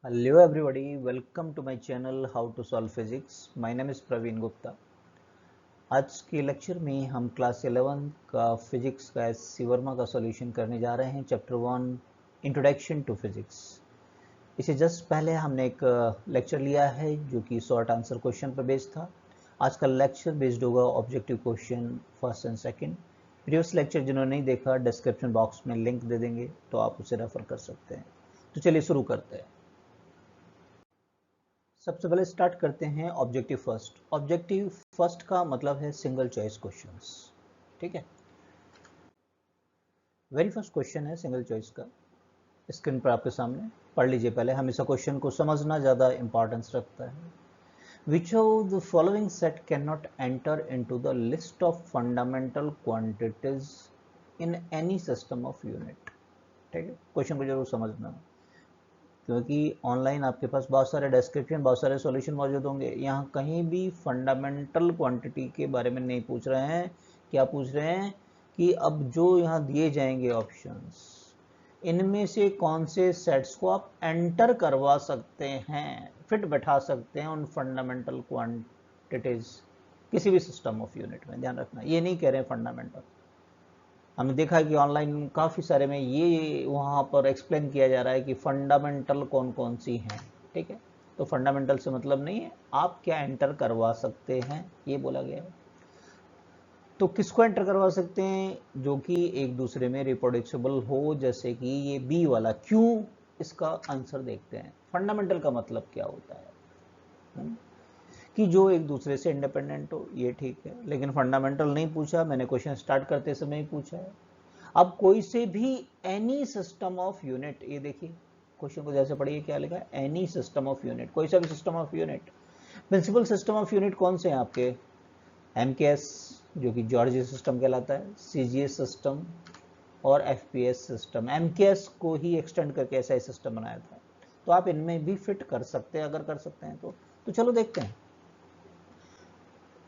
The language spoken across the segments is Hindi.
Hello everybody, welcome to my channel How to Solve Physics. My name is Praveen Gupta. आज के लेक्चर में हम क्लास 11 का फिजिक्स का सी वर्मा का सॉल्यूशन करने जा रहे हैं चैप्टर 1 इंट्रोडक्शन टू फिजिक्स। इसे जस्ट पहले हमने एक लेक्चर लिया है जो कि शॉर्ट आंसर क्वेश्चन पर बेस्ड था। आज का लेक्चर बेस्ड होगा objective question first and second. Previous lecture जिन्होंने नहीं देखा डिस्क्रिप्शन बॉक्स में लिंक दे देंगे तो आप उसे रेफर कर सकते हैं। तो चलिए शुरू करते हैं। सबसे पहले स्टार्ट करते हैं ऑब्जेक्टिव फर्स्ट। ऑब्जेक्टिव फर्स्ट का मतलब है सिंगल चॉइस क्वेश्चंस, ठीक है। वेरी फर्स्ट क्वेश्चन है सिंगल चॉइस का, स्क्रीन पर आपके सामने पढ़ लीजिए। पहले हमेशा क्वेश्चन को समझना ज़्यादा इंपॉर्टेंस रखता है। Which of the following set can not enter into the list of fundamental quantities in any system of unit. ठीक है, क्वेश्चन को जरूर समझना क्योंकि ऑनलाइन आपके पास बहुत सारे डिस्क्रिप्शन, बहुत सारे सॉल्यूशन मौजूद होंगे। यहाँ कहीं भी फंडामेंटल क्वांटिटी के बारे में नहीं पूछ रहे हैं। क्या पूछ रहे हैं कि अब जो यहाँ दिए जाएंगे ऑप्शंस, इनमें से कौन से सेट्स को आप एंटर करवा सकते हैं, फिट बैठा सकते हैं उन फंडामेंटल क्वांटिटीज किसी भी सिस्टम ऑफ यूनिट में। ध्यान रखना, ये नहीं कह रहे हैं फंडामेंटल। हमने देखा है कि ऑनलाइन काफ़ी सारे में ये वहाँ पर एक्सप्लेन किया जा रहा है कि फंडामेंटल कौन कौन सी हैं। ठीक है, तो फंडामेंटल से मतलब नहीं है, आप क्या एंटर करवा सकते हैं ये बोला गया है। तो किसको एंटर करवा सकते हैं? जो कि एक दूसरे में रिप्रोड्यूसिबल हो, जैसे कि ये बी वाला। क्यों? इसका आंसर देखते हैं। फंडामेंटल का मतलब क्या होता है कि जो एक दूसरे से इंडिपेंडेंट हो, ये ठीक है। लेकिन फंडामेंटल नहीं पूछा, मैंने क्वेश्चन स्टार्ट करते समय ही पूछा है। अब कोई से भी एनी सिस्टम ऑफ यूनिट, ये देखिए क्वेश्चन को जैसे पढ़िए, क्या लिखा है? एनी सिस्टम ऑफ यूनिट, कोई सा भी system of unit. Principal system of unit कौन से हैं आपके? एमकेएस जो कि जॉर्ज सिस्टम कहलाता है, सीजीएस सिस्टम और एफपीएस सिस्टम। एमकेएस को ही एक्सटेंड करके ऐसा सिस्टम बनाया था। तो आप इनमें भी फिट कर सकते हैं, अगर कर सकते हैं तो चलो देखते हैं।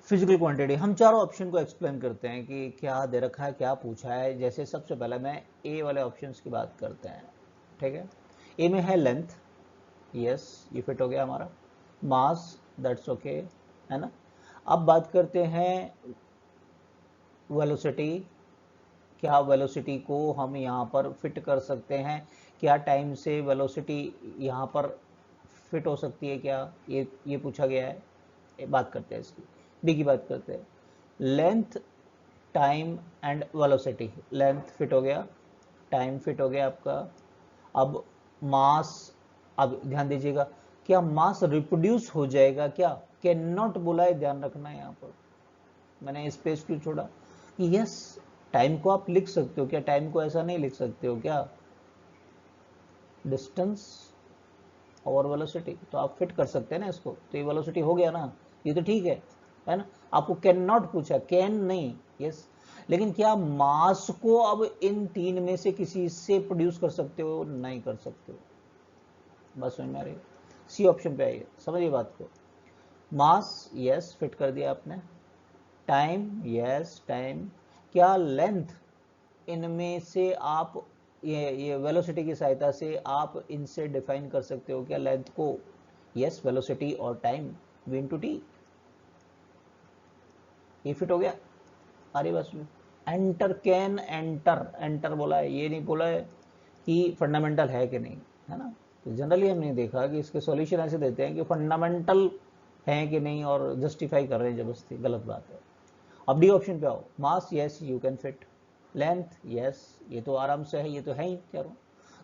फिजिकल क्वांटिटी, हम चारों ऑप्शन को एक्सप्लेन करते हैं कि क्या दे रखा है, क्या पूछा है। जैसे सबसे पहले मैं ए वाले ऑप्शंस की बात करते हैं। ठीक है, ए में है लेंथ, यस ये फिट हो गया हमारा। मास, दैट्स ओके, है ना। अब बात करते हैं वेलोसिटी। क्या वेलोसिटी को हम यहाँ पर फिट कर सकते हैं? क्या टाइम से वेलोसिटी यहाँ पर फिट हो सकती है क्या? ये पूछा गया है। बात करते हैं इसकी। बी की बात करते हैं। Length, time and velocity. Length fit हो गया, टाइम फिट हो गया आपका। अब मास, अब ध्यान दीजिएगा, क्या मास रिप्रोड्यूस हो जाएगा क्या? कैन नॉट बोला है, ध्यान रखना है। यहाँ पर मैंने स्पेस क्यों छोड़ा कि यस टाइम को आप लिख सकते हो क्या? टाइम को ऐसा नहीं लिख सकते हो क्या? डिस्टेंस और वेलोसिटी, तो आप फिट कर सकते हैं ना इसको। तो ये वेलोसिटी हो गया ना, ये तो ठीक है ना। आपको कैन नॉट पूछा, कैन नहीं, यस। लेकिन क्या मास को अब इन तीन में से किसी से प्रोड्यूस कर सकते हो? नहीं कर सकते हो। बस समझ में आ रही है? सी ऑप्शन पे आइए, समझिए बात को। मास यस फिट कर दिया आपने, टाइम यस टाइम। क्या लेंथ, इनमें से आप ये वेलोसिटी की सहायता से आप इनसे डिफाइन कर सकते हो क्या लेंथ को? यस, वेलोसिटी और टाइम v इंटू टी, ये फिट हो गया। अरे बस में एंटर, कैन एंटर, एंटर बोला है, ये नहीं बोला है कि फंडामेंटल है कि नहीं, है ना। तो जनरली हमने देखा कि इसके सॉल्यूशन ऐसे देते हैं कि फंडामेंटल है कि नहीं और जस्टिफाई कर रहे हैं जबरदस्ती, गलत बात है। अब डी ऑप्शन पे आओ। Mass yes you can fit, length yes ये तो आराम से है, ये तो है ही चारों।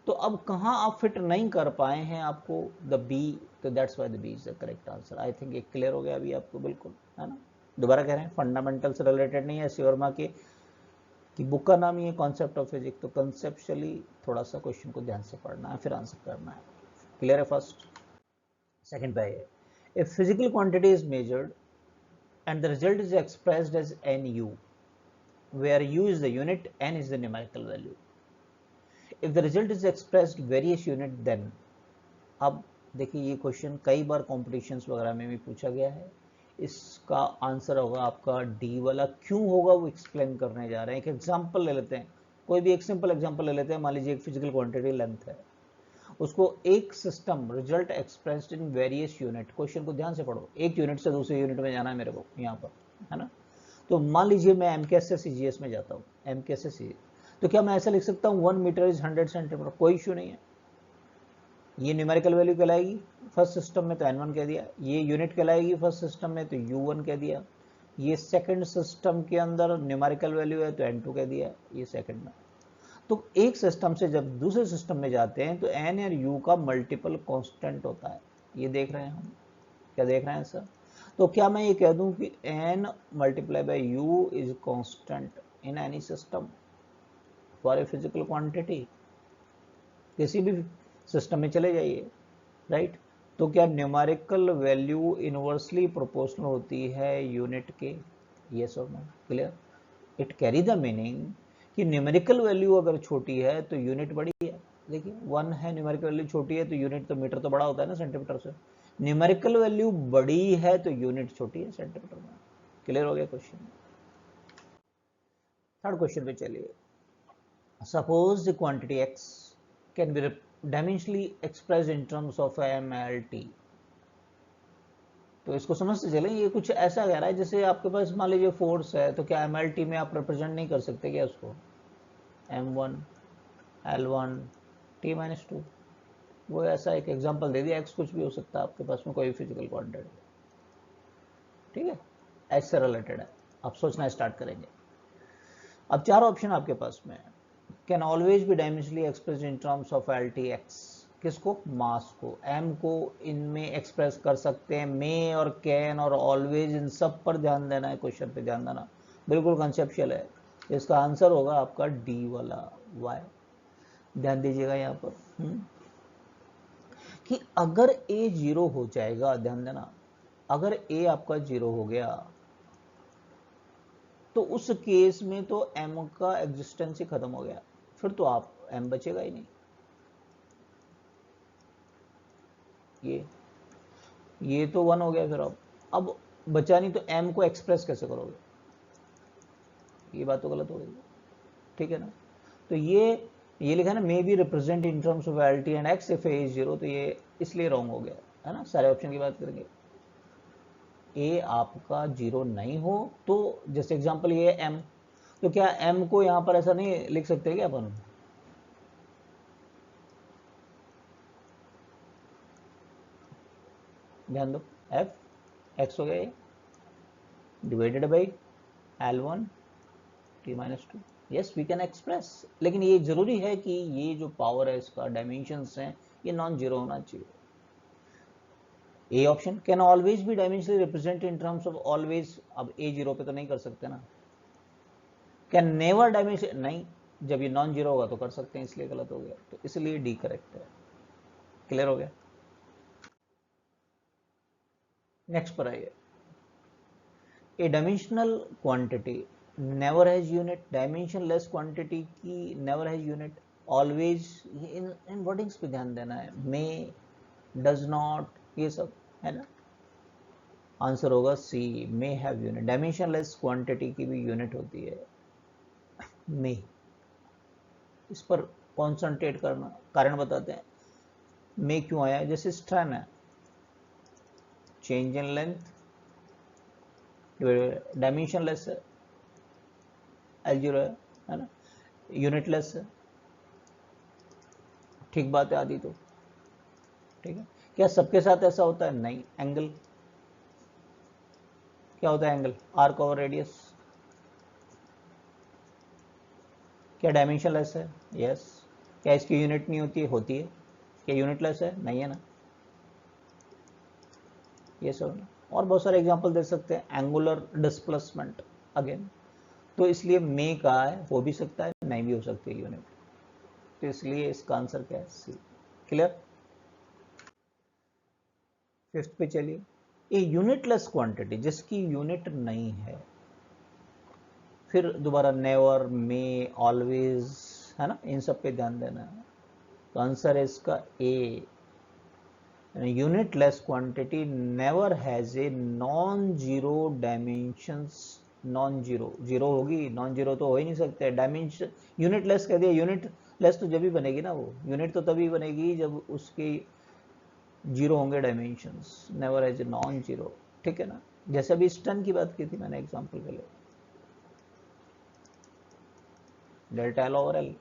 तो अब कहाँ आप फिट नहीं कर पाए हैं आपको? द बी, तो that's why the B is the correct answer. I think ये क्लियर हो गया अभी आपको, बिल्कुल, है ना। दोबारा कह रहे हैं, फंडामेंटल से रिलेटेड नहीं है। वर्मा के कि बुक का नाम ही है कॉन्सेप्ट ऑफ फिजिक्स। तो कंसेप्चुअली थोड़ा सा क्वेश्चन को ध्यान से पढ़ना है, फिर आंसर करना है। क्लियर है? फर्स्ट सेकंड पे है, if physical quantity is measured and the result is expressed as nu, where u is the unit, n is the numerical value. If the result is expressed various unit, then, अब देखिए ये क्वेश्चन कई बार कॉम्पिटिशन्स वगैरह में भी पूछा गया है। इसका आंसर होगा आपका डी वाला। क्यों होगा वो एक्सप्लेन करने जा रहे हैं। एक एग्जांपल ले लेते हैं, कोई भी एक सिंपल एग्जांपल ले लेते हैं। मान लीजिए एक फिजिकल क्वांटिटी लेंथ है, उसको एक system result expressed in various unit, question को ध्यान से पढ़ो, एक यूनिट से दूसरे यूनिट में जाना है मेरे को यहाँ पर, है ना। तो मान लीजिए मैं एमकेएस से सीजीएस में जाता हूँ, एमकेएस से सीजीएस, तो क्या मैं ऐसा लिख सकता हूँ 1 मीटर इज 100 सेंटीमीटर, कोई इश्यू नहीं है। ये न्यूमेरिकल वैल्यू कहलाएगी फर्स्ट सिस्टम में, तो n1 कह दिया। ये यूनिट कहलाएगी फर्स्ट सिस्टम में, तो u1 कह दिया। ये सेकंड सिस्टम के अंदर न्यूमेरिकल वैल्यू है, तो n2 कह दिया, ये सेकंड में। तो एक सिस्टम से जब दूसरे सिस्टम में जाते हैं तो n और u का मल्टीपल कांस्टेंट होता है, ये देख रहे हैं हम, क्या देख रहे हैं सर। तो क्या मैं ये कह दूं कि n multiply by u is constant in any system for a physical quantity, किसी भी सिस्टम में चले जाइए, राइट। तो क्या न्यूमेरिकल वैल्यू इनवर्सली प्रोपोर्शनल होती है यूनिट के, यस और no, clear. It carry the meaning कि न्यूमेरिकल वैल्यू अगर छोटी है तो यूनिट बड़ी है। देखिए 1 है, न्यूमेरिकल वैल्यू छोटी है तो यूनिट, तो मीटर तो बड़ा होता है ना सेंटीमीटर से, न्यूमेरिकल वैल्यू बड़ी है तो यूनिट छोटी है सेंटीमीटर में। क्लियर हो गया क्वेश्चन। थर्ड क्वेश्चन पे चलिए। Suppose the quantity x can be dimensionally expressed in terms of mlt। तो इसको समझते चले, ये कुछ ऐसा कह रहा है जैसे आपके पास मान लीजिए फोर्स है, तो क्या mlt में आप रिप्रेजेंट नहीं कर सकते क्या उसको, m1 l1 t-2, वो ऐसा एक एग्जांपल दे दिया, x कुछ भी हो सकता है आपके पास में, कोई फिजिकल क्वांटिटी, ठीक है, x से रिलेटेड है। आप सोचना स्टार्ट करेंगे। अब चार ऑप्शन आपके पास में है। Can always be dimensionally expressed in terms of LTX, किसको, मास को, m को इनमें एक्सप्रेस कर सकते हैं, मे और कैन और ऑलवेज, इन सब पर ध्यान देना है, क्वेश्चन पे ध्यान देना, बिल्कुल कंसेप्चुअल है। इसका आंसर होगा आपका डी वाला y। ध्यान दीजिएगा यहाँ पर कि अगर a 0 हो जाएगा, ध्यान देना, अगर a आपका 0 हो गया तो उस केस में तो m का एग्जिस्टेंस ही खत्म हो गया, फिर तो आप m बचेगा ही नहीं। ये तो 1 हो गया, फिर अब बचा नहीं, तो m को एक्सप्रेस कैसे करोगे, ये बात तो गलत हो गई, ठीक है ना। तो ये लिखा है ना, may be represent in terms of L T and x if A is 0, तो ये इसलिए रॉन्ग हो गया, है ना। सारे ऑप्शन की बात करेंगे, ए आपका 0 नहीं हो तो, जैसे एग्जांपल ये m, तो क्या m को यहां पर ऐसा नहीं लिख सकते क्या अपन, ध्यान दो, f x हो गया ये, divided by l1 t-2, yes we can express. लेकिन ये जरूरी है कि ये जो पावर है, इसका डायमेंशंस हैं, ये नॉन जीरो होना चाहिए। A option, can always be dimensionally represent in terms of always, अब ए 0 पे तो नहीं कर सकते ना। कैन नेवर डायमेंशन, नहीं, जब ये नॉन जीरो होगा तो कर सकते हैं, इसलिए गलत हो गया, तो इसलिए डी करेक्ट है। क्लियर हो गया। नेक्स्ट पर आइए। A dimensional quantity never has unit, dimensionless quantity की नेवर हैज यूनिट, ऑलवेज, इन वर्डिंग्स पे ध्यान देना है, मे, डज नॉट, ये सब है ना। आंसर होगा C, may have unit, dimensionless quantity की भी यूनिट होती है मे। इस पर कॉन्सेंट्रेट करना, कारण बताते हैं मे क्यों आया, जैसे स्ट्रैन है, चेंज इन लेंथ, डायमेंशनलेस है, L0 है ना, यूनिटलेस है, ठीक बात है आदि, तो ठीक है। क्या सबके साथ ऐसा होता है, नहीं। एंगल क्या होता है, एंगल, आर्क ओवर रेडियस, क्या डायमेंशनलेस है, यस। क्या इसकी यूनिट नहीं होती है, होती है। क्या यूनिटलेस है, नहीं है ना, ये सब। और बहुत सारे एग्जांपल दे सकते हैं, एंगुलर डिस्प्लेसमेंट अगेन, तो इसलिए मे का है, हो भी सकता है, नहीं भी हो सकती है यूनिट, तो इसलिए इसका आंसर क्या है, सी। क्लियर। फिफ्थ पे चलिए। ए यूनिटलेस क्वांटिटी, जिसकी यूनिट नहीं है, फिर दोबारा नेवर, मे, ऑलवेज, है ना, इन सब पे ध्यान देना है। तो आंसर है इसका A, unitless quantity never has a non zero dimensions, non zero, zero होगी, नॉन जीरो तो हो ही नहीं सकते, डायमेंशन, यूनिटलेस कह दिया, यूनिट प्लस तो जब भी बनेगी ना, वो यूनिट तो तभी बनेगी जब उसके जीरो होंगे dimensions, never as a non zero, ठीक है ना। जैसे अभी स्टन की बात की थी मैंने एग्जांपल के लिए, डेल्टा एल ओवर एल,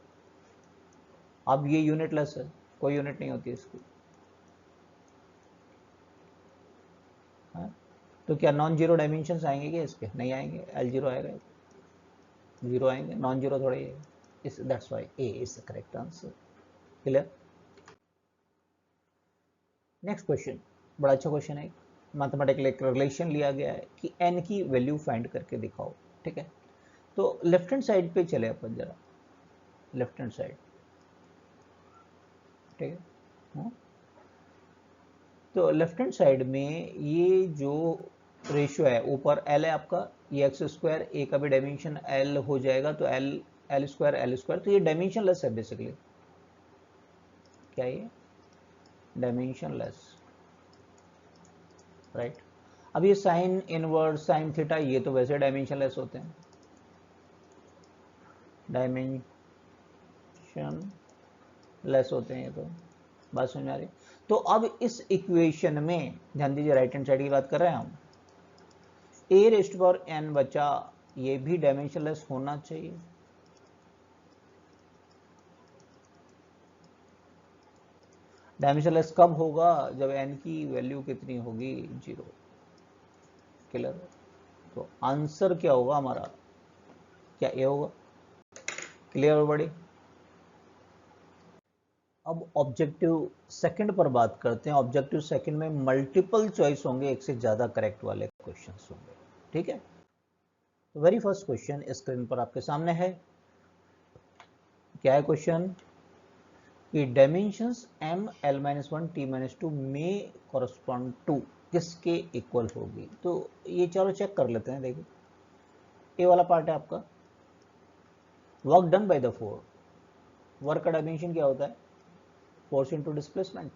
अब ये यूनिटलेस है, कोई यूनिट नहीं होती इसकी, हाँ? तो क्या नॉन जीरो डायमेंशंस आएंगे क्या इसके? नहीं आएंगे, एल जीरो आएगा, जीरो आएंगे, नॉन जीरो थोड़ी है इस, that's why A is the correct answer. Clear. Next question, बड़ा अच्छा क्वेश्चन है, मैथमेटिकल एक रिलेशन लिया गया है कि एन की वैल्यू फाइंड करके दिखाओ, ठीक है। तो लेफ्ट हैंड साइड पे चले अपन जरा, लेफ्ट हैंड साइड, ठीक है, हाँ? तो लेफ्ट हैंड साइड में ये जो रेशियो है, ऊपर एल है आपका, ये एक्स स्क्वायर, ए का भी डायमेंशन एल हो जाएगा, तो एल एल स्क्वायर, तो ये डायमेंशन लेस है बेसिकली, क्या ये डायमेंशन लेस, राइट। अब ये साइन इनवर्स, साइन थीटा, ये तो वैसे डायमेंशन लेस होते हैं, डायमेंशन लेस होते हैं, ये तो बात समझ में आ रही। तो अब इस इक्वेशन में ध्यान दीजिए, राइट हैंड साइड की बात कर रहे हैं हम, ए रेस्ट पावर एन बचा, ये भी डायमेंशन लेस होना चाहिए, डायमेंशन लेस कब होगा? जब एन की वैल्यू कितनी होगी? जीरो। क्लियर। तो आंसर क्या होगा हमारा? क्या ए होगा? क्लियर बड़ी। अब ऑब्जेक्टिव सेकंड पर बात करते हैं। ऑब्जेक्टिव सेकंड में मल्टीपल चॉइस होंगे, एक से ज्यादा करेक्ट वाले क्वेश्चंस होंगे, ठीक है। तो वेरी फर्स्ट क्वेश्चन स्क्रीन पर आपके सामने है, क्या है क्वेश्चन कि डायमेंशंस m l-1 t-2 में कॉरस्पॉन्ड टू किसके इक्वल होगी। तो ये चलो चेक कर लेते हैं। देखिए, ए वाला पार्ट है आपका, work done by the force, work का डायमेंशन क्या होता है? Force into displacement.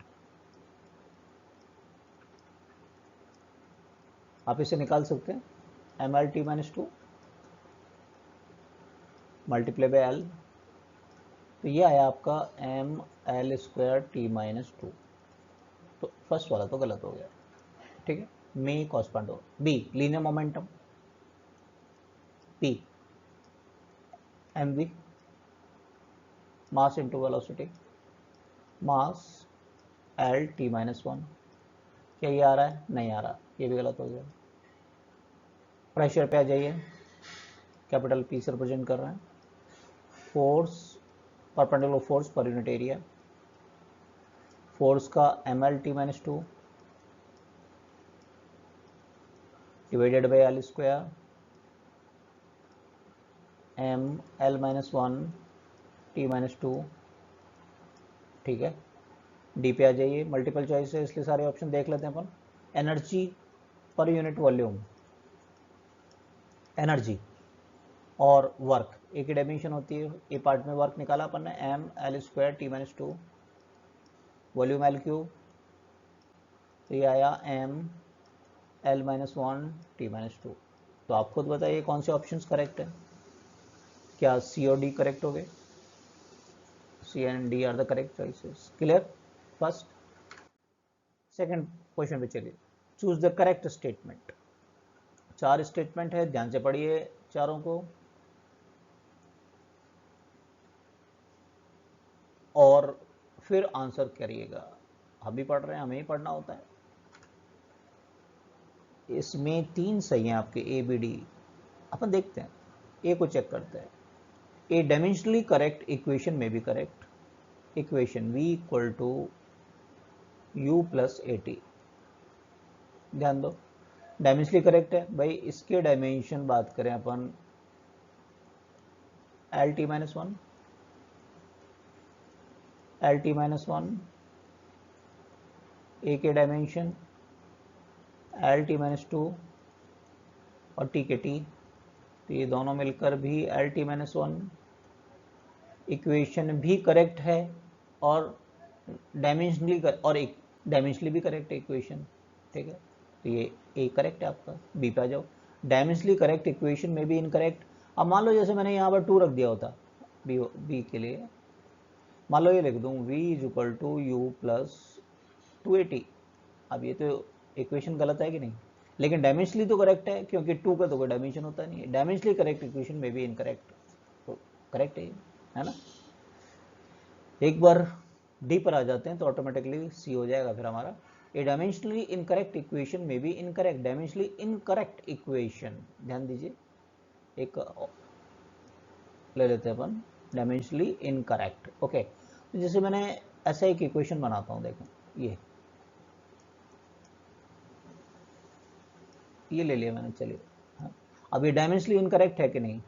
आप इसे निकाल सकते हैं, ml-t-2 मल्टीप्लाई बाय एल, तो ये आया आपका ml²t-2। तो फर्स्ट वाला तो गलत हो गया, ठीक है। में कॉरस्पॉन्ड हो, be linear momentum, P mv mass into velocity, mass l-t-1। क्या ये आ रहा है? नहीं आ रहा, ये भी गलत हो गया। प्रेशर पे आ जाइए, कैपिटल पी से रिप्रेजेंट कर रहे हैं, force perpendicular force per unit area, force का ml-2 divided by l square, ml-1 t-2, ठीक है। डी पे आ जाइए, मल्टीपल चॉइस है इसलिए सारे ऑप्शन देख लेते हैं अपन। Energy per unit volume, energy और वर्क एक ही डायमेंशन होती है, ए पार्ट में वर्क निकाला अपन ने, ml²t-2, वॉल्यूम एल क्यूब, तो ये आया ml-1 t-2। तो आप खुद बताइए कौन से ऑप्शंस करेक्ट है? क्या सी और डी करेक्ट हो गए? C and D are the correct choices. Clear. First. Second question पे चलिए, चूज द करेक्ट स्टेटमेंट। चार स्टेटमेंट है, ध्यान से पढ़िए चारों को और फिर आंसर करिएगा। हम भी पढ़ रहे हैं, हमें ही पढ़ना होता है। इसमें तीन सही हैं आपके, ए बी डी। अपन देखते हैं, ए को चेक करते हैं। ए डायमेंशनली करेक्ट इक्वेशन में भी correct, equation v equal to u plus a t. ध्यान दो, डायमेंशनली करेक्ट है भाई। इसके डायमेंशन बात करें अपन, l-1, l-1, ए के डायमेंशन l-2 और t के t, तो ये दोनों मिलकर भी l-1। इक्वेशन भी करेक्ट है और डायमेंशनली और एक डायमेंशनली भी करेक्ट है इक्वेशन, ठीक है। तो ये ए करेक्ट है आपका। बी पे आ जाओ, डायमेंशनली करेक्ट इक्वेशन में भी इनकरेक्ट। अब मान लो जैसे मैंने यहाँ पर 2 रख दिया होता बी के लिए, मान लो ये लिख दूं v is equal to u plus 280। अब ये तो इक्वेशन गलत है कि नहीं, लेकिन डायमेंशनली तो करेक्ट है, क्योंकि 2 का तो कोई डायमेंशन होता नहीं है। डायमेंशनली करेक्ट इक्वेशन में भी इनकरेक्ट, तो करेक्ट है ना। एक बार डी पर आ जाते हैं तो ऑटोमेटिकली सी हो जाएगा फिर हमारा। ए डायमेंशनली इनकरेक्ट इक्वेशन में भी इनकरेक्ट, डायमेंशनली इनकरेक्ट इक्वेशन, ध्यान दीजिए, एक ले लेते हैं अपन डायमेंशनली इनकरेक्ट। ओके, तो जैसे मैंने ऐसा एक इक्वेशन बनाता हूं, देखो ये ले लिया मैंने, चलिए। हाँ, अब ये डायमेंशनली इनकरेक्ट है कि नहीं?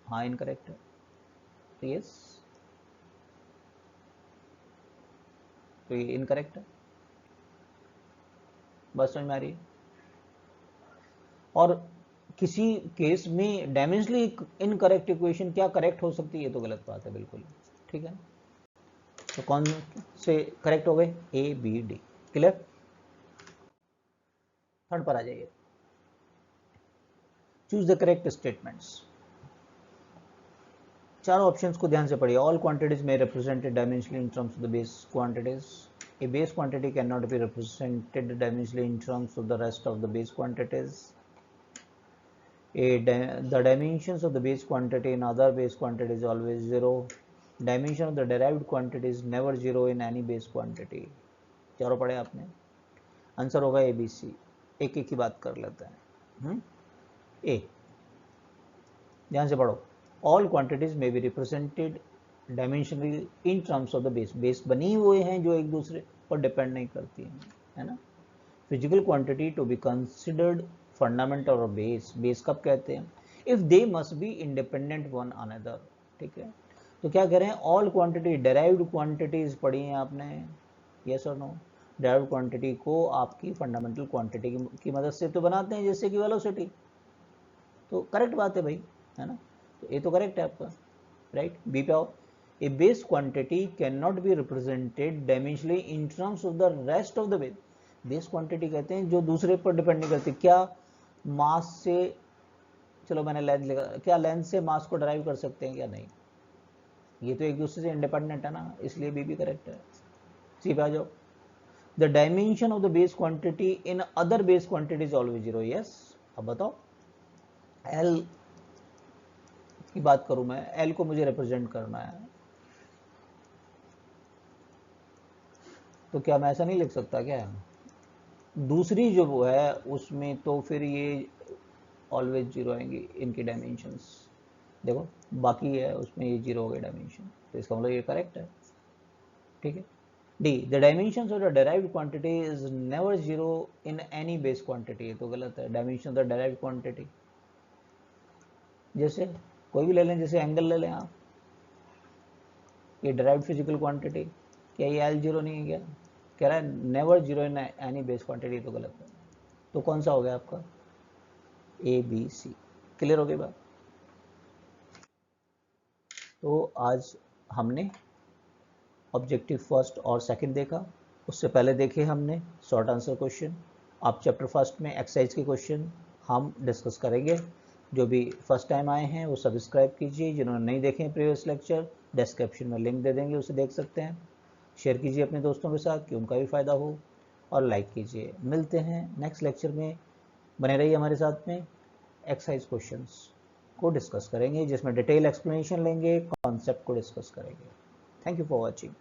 हाँ इनकरेक्ट है, तो यस, तो ये इनकरेक्ट है। बस समझ में आ रही है। और किसी केस में डायमेंशनली इनकरेक्ट इक्वेशन क्या करेक्ट हो सकती है? ये तो गलत बात है बिल्कुल, ठीक है। तो कौन से करेक्ट हो गए? A B D, clear. Third पर आ जाइए, चूज द करेक्ट स्टेटमेंट्स। चारों ऑप्शंस को ध्यान से पढ़िए। ऑल क्वांटिटीज में represented dimensionally in terms of the base quantities. A base quantity cannot be represented dimensionally in terms of the rest of the base quantities. The dimensions of the base quantity in other base quantity is always 0. Dimension of the derived quantity is never 0 in any base quantity. चारों पढ़े आपने? आंसर होगा ए बी सी। एक एक की बात कर लेते हैं। ए, ध्यान से पढ़ो। ऑल क्वांटिटीज में B represented dimensionally in terms of the base. Base बनी हुए हैं जो एक दूसरे पर डिपेंड नहीं करती हैं, है ना। Physical quantity to be considered fundamental और बेस। बेस कब कहते हैं? If they must be independent one another, ठीक है। तो क्या कह रहे हैं? ऑल क्वांटिटी, डेराइव्ड क्वांटिटीज पढ़ी हैं आपने, यस और नो। डेराइव्ड क्वांटिटी को आपकी फंडामेंटल क्वांटिटी की मदद से तो बनाते हैं, जैसे कि वेलोसिटी। तो करेक्ट बात है भाई, है ना। तो ये तो करेक्ट है आपका, राइट। बी पे आओ। A base quantity can not be represented dimensionally in terms of the rest of the base. Base quantity कहते हैं जो दूसरे पर डिपेंड नहीं करती। क्या मास से, चलो मैंने लेंथ लिखा, क्या लेंथ से मास को ड्राइव कर सकते हैं? क्या नहीं, ये तो एक दूसरे से इंडिपेंडेंट है ना, इसलिए बी भी करेक्ट है। सी पे आ जाओ। The dimension of the base quantity in other base quantity is always 0, yes. अब बताओ, एल की बात करूं मैं, एल को मुझे रिप्रेजेंट करना है, तो क्या मैं ऐसा नहीं लिख सकता क्या? दूसरी जो वो है उसमें तो फिर ये ऑलवेज 0 आएंगी इनकी डायमेंशंस। देखो बाकी है उसमें ये 0 हो गए डायमेंशन, तो इसका मतलब ये करेक्ट है, ठीक है। D, the dimensions of the derived quantity is never 0 in any base quantity. ये तो गलत है। Dimension of the derived quantity, जैसे कोई भी ले लें, जैसे एंगल ले लें आप, ये डेराइव्ड फिजिकल क्वांटिटी, क्या ये एल 0 नहीं है? क्या कह रहा है? Never 0 in any base quantity, तो गलत है। तो कौन सा हो गया आपका? A B C. क्लियर हो गई बात? तो आज हमने ऑब्जेक्टिव फर्स्ट और सेकंड देखा। उससे पहले देखे हमने शॉर्ट आंसर क्वेश्चन। आप चैप्टर फर्स्ट में एक्सरसाइज के क्वेश्चन हम डिस्कस करेंगे। जो भी फर्स्ट टाइम आए हैं वो सब्सक्राइब कीजिए। जिन्होंने नहीं देखे प्रीवियस लेक्चर, डिस्क्रिप्शन में लिंक दे देंगे, उसे देख सकते हैं। शेयर कीजिए अपने दोस्तों के साथ कि उनका भी फ़ायदा हो, और लाइक कीजिए। मिलते हैं नेक्स्ट लेक्चर में, बने रहिए हमारे साथ में। एक्सरसाइज क्वेश्चंस को डिस्कस करेंगे, जिसमें डिटेल एक्सप्लेनेशन लेंगे, कॉन्सेप्ट को डिस्कस करेंगे। Thank you for watching.